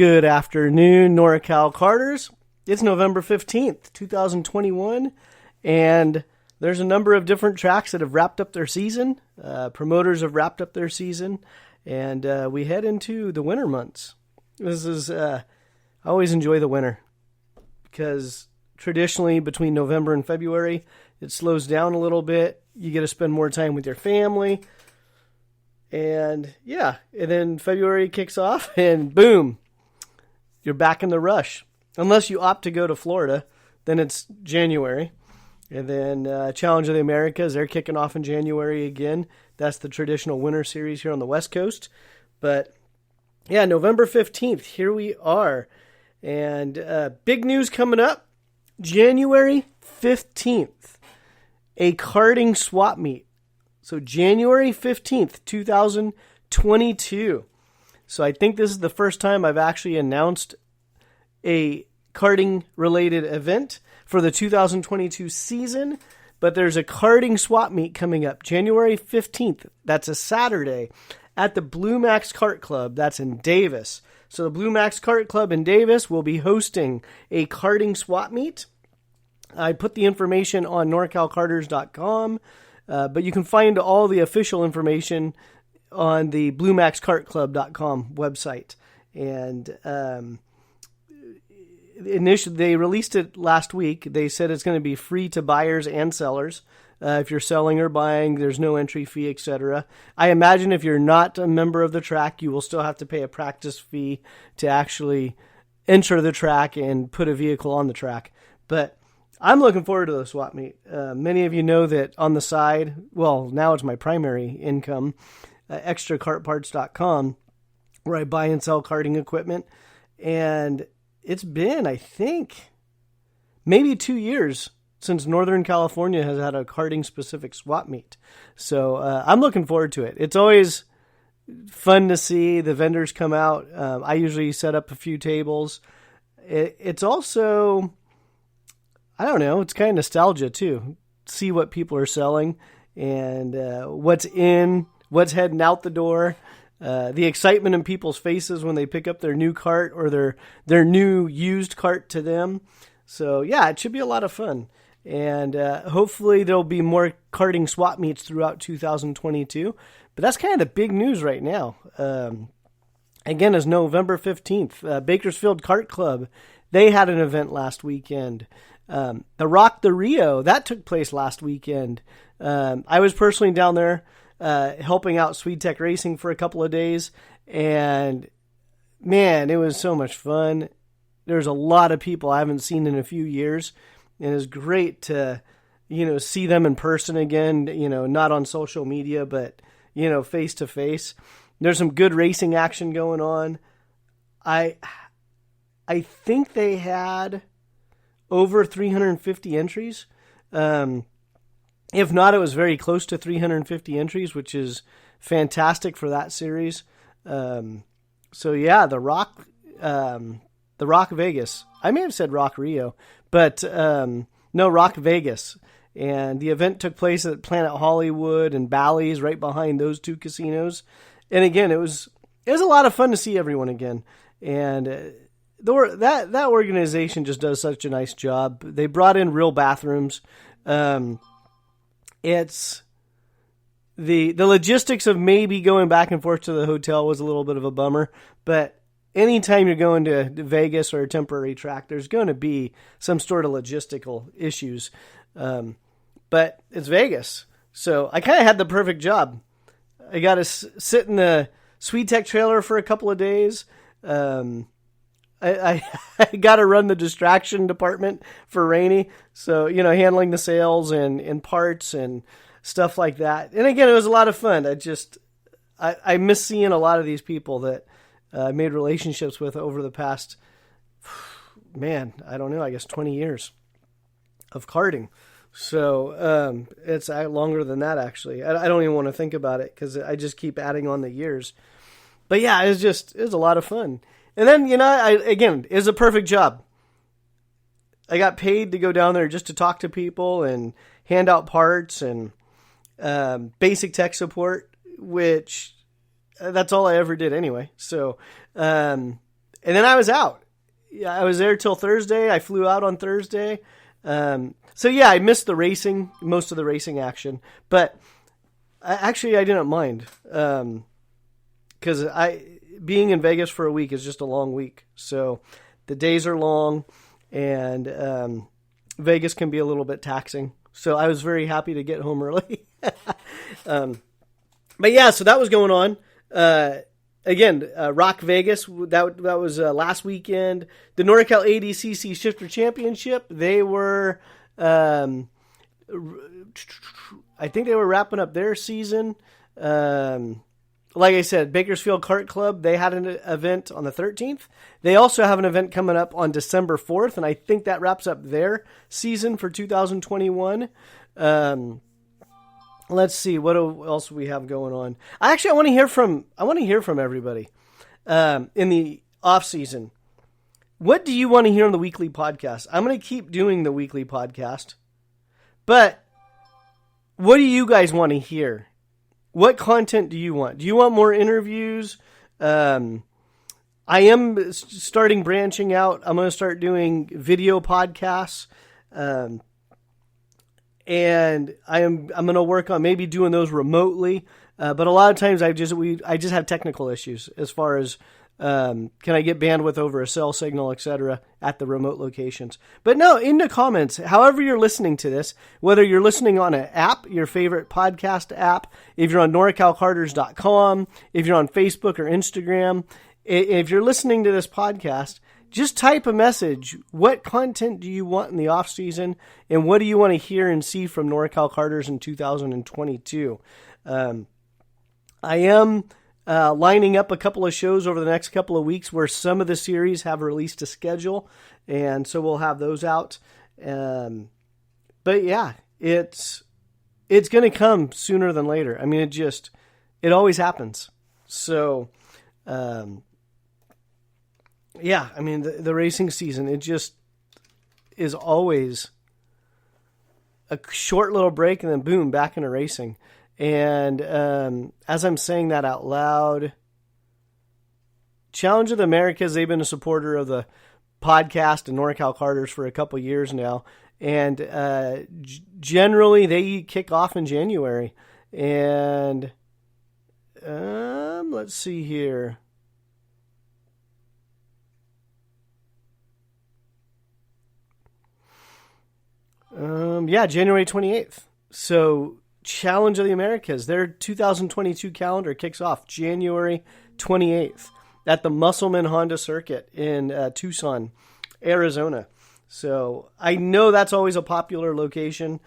Good afternoon, Norcal Karters. It's November 15th, 2021, and there's a number of different tracks that have wrapped up their season. Promoters have wrapped up their season, and we head into the winter months. I always enjoy the winter because traditionally between November and February, it slows down a little bit. You get to spend more time with your family. And then February kicks off and boom, you're back in the rush. Unless you opt to go to Florida, then it's January. And then Challenge of the Americas, they're kicking off in January again. That's the traditional winter series here on the West Coast. But yeah, November 15th, here we are. And big news coming up, January 15th, a karting swap meet. So January 15th, 2022. So I think this is the first time I've actually announced a karting-related event for the 2022 season. But there's a karting swap meet coming up January 15th. That's a Saturday at the Blue Max Kart Club. That's in Davis. So the Blue Max Kart Club in Davis will be hosting a karting swap meet. I put the information on norcalkarters.com. But you can find all the official information on the bluemaxkartclub.com website. And initially, they released it last week. They said it's going to be free to buyers and sellers. If you're selling or buying, there's no entry fee, etc. I imagine if you're not a member of the track, you will still have to pay a practice fee to actually enter the track and put a vehicle on the track. But I'm looking forward to the swap meet. Many of you know that on the side, well, now it's my primary income, extrakartparts.com, where I buy and sell karting equipment. And it's been, I think, maybe 2 years since Northern California has had a karting-specific swap meet. So I'm looking forward to it. It's always fun to see the vendors come out. I usually set up a few tables. It's also, I don't know, it's kind of nostalgia too. See what people are selling and what's what's heading out the door. The excitement in people's faces when they pick up their new cart or their new used cart to them. So yeah, it should be a lot of fun. And hopefully there'll be more karting swap meets throughout 2022. But that's kind of the big news right now. Again, is November 15th. Bakersfield Kart Club, they had an event last weekend. The Rock the Rio, that took place last weekend. I was personally down there helping out SwedeTech Racing for a couple of days. And man, it was so much fun. There's a lot of people I haven't seen in a few years. And it's great to, see them in person again, not on social media, but, face to face. There's some good racing action going on. I think they had over 350 entries. If not, it was very close to 350 entries, which is fantastic for that series. So yeah, the Rock Vegas. I may have said Rock Rio, but no, Rock Vegas. And the event took place at Planet Hollywood and Bally's, right behind those two casinos. And again, it was a lot of fun to see everyone again. And that organization just does such a nice job. They brought in real bathrooms. It's the logistics of maybe going back and forth to the hotel was a little bit of a bummer, but anytime you're going to Vegas or a temporary track, there's going to be some sort of logistical issues. But it's Vegas. So I kind of had the perfect job. I got to sit in the SwedeTech trailer for a couple of days. I got to run the distraction department for Rainey. So, handling the sales and parts and stuff like that. And again, it was a lot of fun. I miss seeing a lot of these people that I made relationships with over the past, I guess 20 years of karting. So it's longer than that, actually. I don't even want to think about it because I just keep adding on the years. But yeah, it was a lot of fun. And then, it was a perfect job. I got paid to go down there just to talk to people and hand out parts and basic tech support, which that's all I ever did anyway. So then I was out. Yeah, I was there till Thursday. I flew out on Thursday. So yeah, I missed the racing, most of the racing action, but I didn't mind. Cause being in Vegas for a week is just a long week. So the days are long and, Vegas can be a little bit taxing. So I was very happy to get home early. But yeah, so that was going on. Again, Rock Vegas, that was last weekend. The Norcal ADCC Shifter Championship, they were, I think they were wrapping up their season. Like I said, Bakersfield Kart Club, they had an event on the 13th. They also have an event coming up on December 4th, and I think that wraps up their season for 2021. Let's see what else we have going on. I want to hear from everybody in the off season. What do you want to hear on the weekly podcast? I'm going to keep doing the weekly podcast, but what do you guys want to hear? What content do you want? Do you want more interviews? I am starting branching out. I'm going to start doing video podcasts. And I'm going to work on maybe doing those remotely. But a lot of times I just have technical issues as far as, can I get bandwidth over a cell signal, etc. at the remote locations. But no, in the comments, however you're listening to this, whether you're listening on an app, your favorite podcast app, if you're on norcalkarters.com, if you're on Facebook or Instagram, if you're listening to this podcast, just type a message. What content do you want in the off season, and what do you want to hear and see from Norcal Karters in 2022? I am lining up a couple of shows over the next couple of weeks where some of the series have released a schedule, and so we'll have those out. But yeah, it's going to come sooner than later. I mean, it always happens. So, yeah, I mean, the racing season, it just is always a short little break and then boom, back into racing. And as I'm saying that out loud, Challenge of the Americas, they've been a supporter of the podcast and Norcal Karters for a couple years now. And generally, they kick off in January. And let's see here. January 28th. So Challenge of the Americas, their 2022 calendar kicks off January 28th at the Musselman Honda Circuit in Tucson, Arizona. So I know that's always a popular location.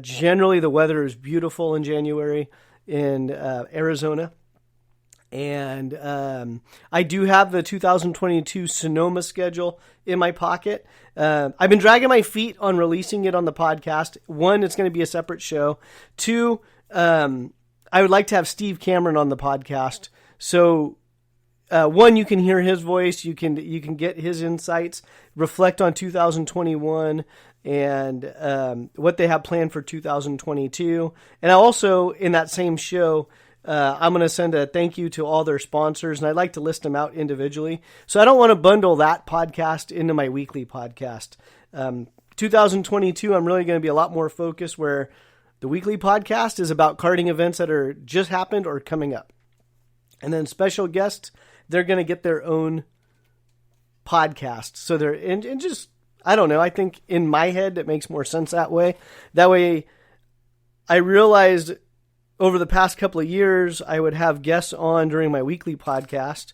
Generally, the weather is beautiful in January in Arizona. And I do have the 2022 Sonoma schedule in my pocket. I've been dragging my feet on releasing it on the podcast. One, it's going to be a separate show. Two, I would like to have Steve Cameron on the podcast. So, one, you can hear his voice. You can get his insights, reflect on 2021 and what they have planned for 2022. And I also, in that same show, I'm going to send a thank you to all their sponsors, and I'd like to list them out individually. So I don't want to bundle that podcast into my weekly podcast. 2022, I'm really going to be a lot more focused where the weekly podcast is about karting events that are just happened or coming up. And then special guests, they're going to get their own podcast. So they're, and just, I don't know, I think in my head it makes more sense that way. That way I realized over the past couple of years, I would have guests on during my weekly podcast,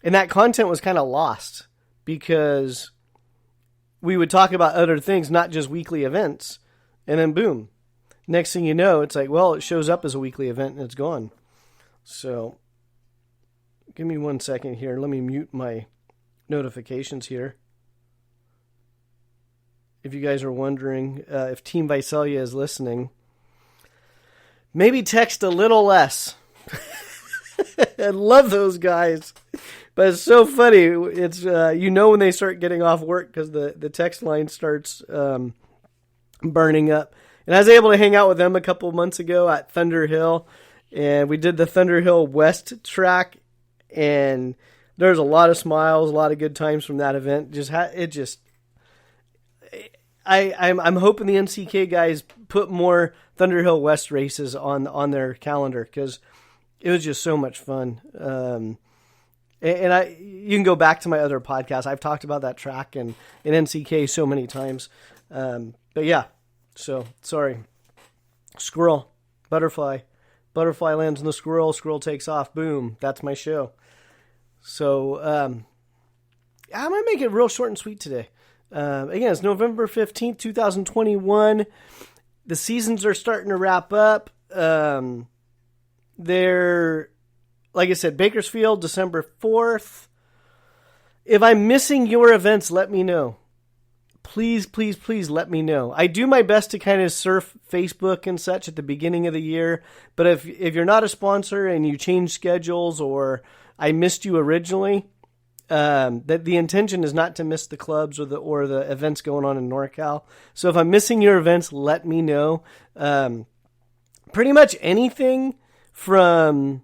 and that content was kind of lost because we would talk about other things, not just weekly events, and then boom. Next thing you know, it's like, well, it shows up as a weekly event and it's gone. So give me 1 second here. Let me mute my notifications here. If you guys are wondering if Team Visalia is listening, maybe text a little less. I love those guys. But it's so funny. It's when they start getting off work because the text line starts burning up. And I was able to hang out with them a couple months ago at Thunder Hill. And we did the Thunder Hill West track. And there's a lot of smiles, a lot of good times from that event. I'm hoping the NCK guys put more Thunderhill West races on their calendar, because it was just so much fun. You can go back to my other podcast. I've talked about that track and NCK so many times. But yeah, so sorry. Squirrel, butterfly lands on the squirrel takes off. Boom. That's my show. So, I'm going to make it real short and sweet today. Again, it's November 15th, 2021. The seasons are starting to wrap up. They're, like I said, Bakersfield, December 4th. If I'm missing your events, let me know. Please, please, please let me know. I do my best to kind of surf Facebook and such at the beginning of the year. But if you're not a sponsor and you change schedules, or I missed you originally, that the intention is not to miss the clubs or the events going on in NorCal. So if I'm missing your events, let me know. Pretty much anything from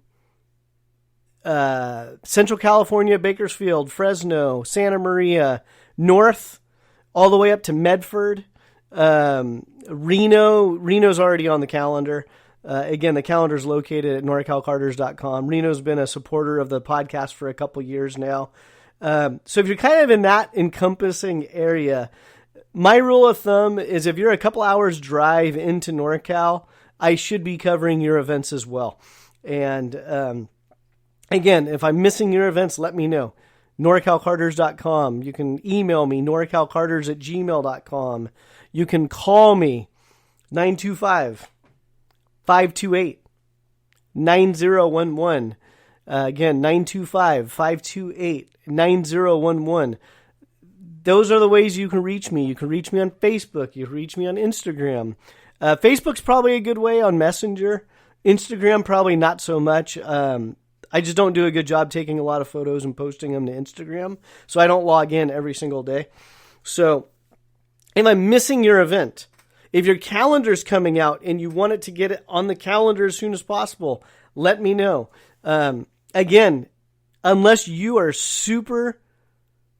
Central California, Bakersfield, Fresno, Santa Maria, North, all the way up to Medford, Reno. Reno's already on the calendar. Again, the calendar's located at norcalkarters.com. Reno's been a supporter of the podcast for a couple years now. So if you're kind of in that encompassing area, my rule of thumb is if you're a couple hours drive into NorCal, I should be covering your events as well. And again, if I'm missing your events, let me know. norcalkarters.com. You can email me, norcalkarters@gmail.com. You can call me, 925-528-9011. Again, 925-528-9011. Those are the ways you can reach me. You can reach me on Facebook. You can reach me on Instagram. Facebook's probably a good way on Messenger. Instagram, probably not so much. I just don't do a good job taking a lot of photos and posting them to Instagram, so I don't log in every single day. So if I'm missing your event, if your calendar's coming out and you want it to get it on the calendar as soon as possible, let me know. Again, unless you are super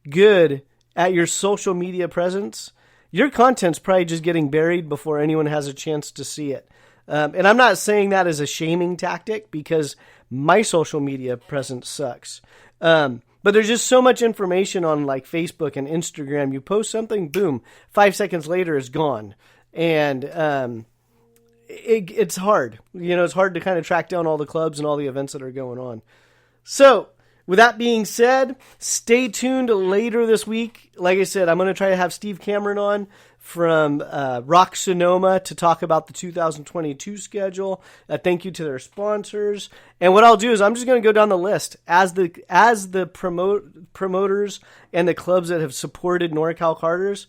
good at your social media presence, your content's probably just getting buried before anyone has a chance to see it. And I'm not saying that as a shaming tactic, because my social media presence sucks. But there's just so much information on like Facebook and Instagram. You post something, boom, 5 seconds later it's gone. And it's hard. It's hard to kind of track down all the clubs and all the events that are going on. So with that being said, stay tuned later this week. Like I said, I'm going to try to have Steve Cameron on from Rock Sonoma to talk about the 2022 schedule. Thank you to their sponsors. And what I'll do is I'm just going to go down the list as the promoters and the clubs that have supported Norcal Karters.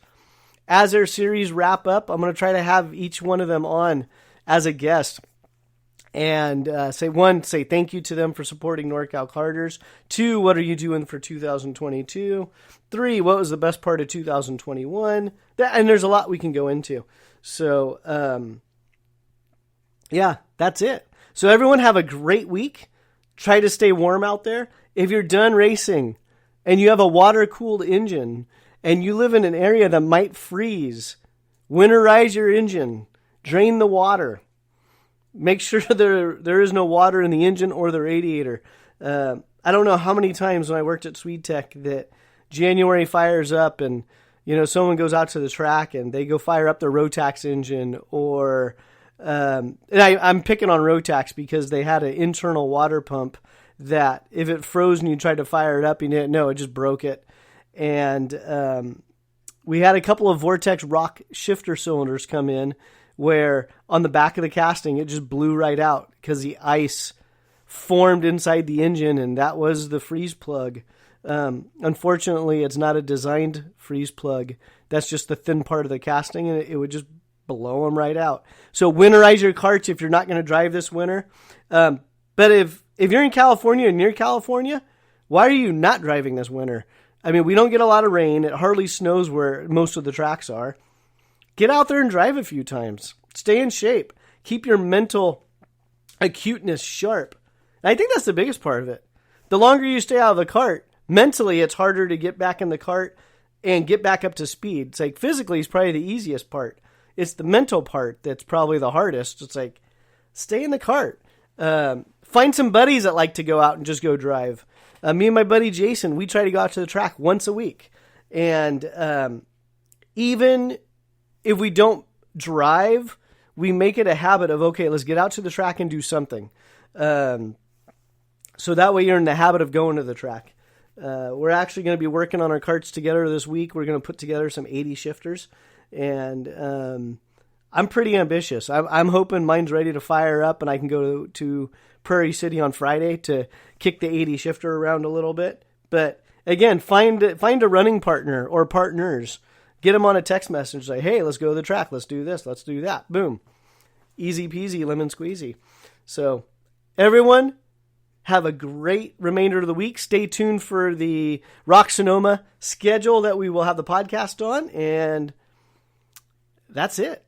As their series wrap up, I'm going to try to have each one of them on as a guest. And say thank you to them for supporting Norcal Karters. 2, what are you doing for 2022? 3, what was the best part of 2021? And there's a lot we can go into. So, yeah, that's it. So everyone have a great week. Try to stay warm out there. If you're done racing and you have a water-cooled engine and you live in an area that might freeze, winterize your engine. Drain the water. Make sure there is no water in the engine or the radiator. I don't know how many times when I worked at SwedeTech that January fires up and someone goes out to the track and they go fire up their Rotax engine, or and I'm picking on Rotax because they had an internal water pump that if it froze and you tried to fire it up, you didn't know, it just broke it. And we had a couple of Vortex rock shifter cylinders come in, where on the back of the casting, it just blew right out because the ice formed inside the engine, and that was the freeze plug. Unfortunately, it's not a designed freeze plug. That's just the thin part of the casting, and it would just blow them right out. So winterize your karts if you're not going to drive this winter. But if you're in California or near California, why are you not driving this winter? I mean, we don't get a lot of rain. It hardly snows where most of the tracks are. Get out there and drive a few times. Stay in shape. Keep your mental acuteness sharp. And I think that's the biggest part of it. The longer you stay out of the cart, mentally, it's harder to get back in the cart and get back up to speed. It's like physically is probably the easiest part. It's the mental part that's probably the hardest. It's like, stay in the cart. Find some buddies that like to go out and just go drive. Me and my buddy Jason, we try to go out to the track once a week. And even if we don't drive, we make it a habit of, okay, let's get out to the track and do something. So that way you're in the habit of going to the track. We're actually going to be working on our carts together this week. We're going to put together some 80 shifters. And I'm pretty ambitious. I'm hoping mine's ready to fire up and I can go to Prairie City on Friday to kick the 80 shifter around a little bit. But again, find a running partner or partners. Get them on a text message. Say, hey, let's go to the track. Let's do this. Let's do that. Boom. Easy peasy, lemon squeezy. So everyone, have a great remainder of the week. Stay tuned for the Rock Sonoma schedule that we will have the podcast on. And that's it.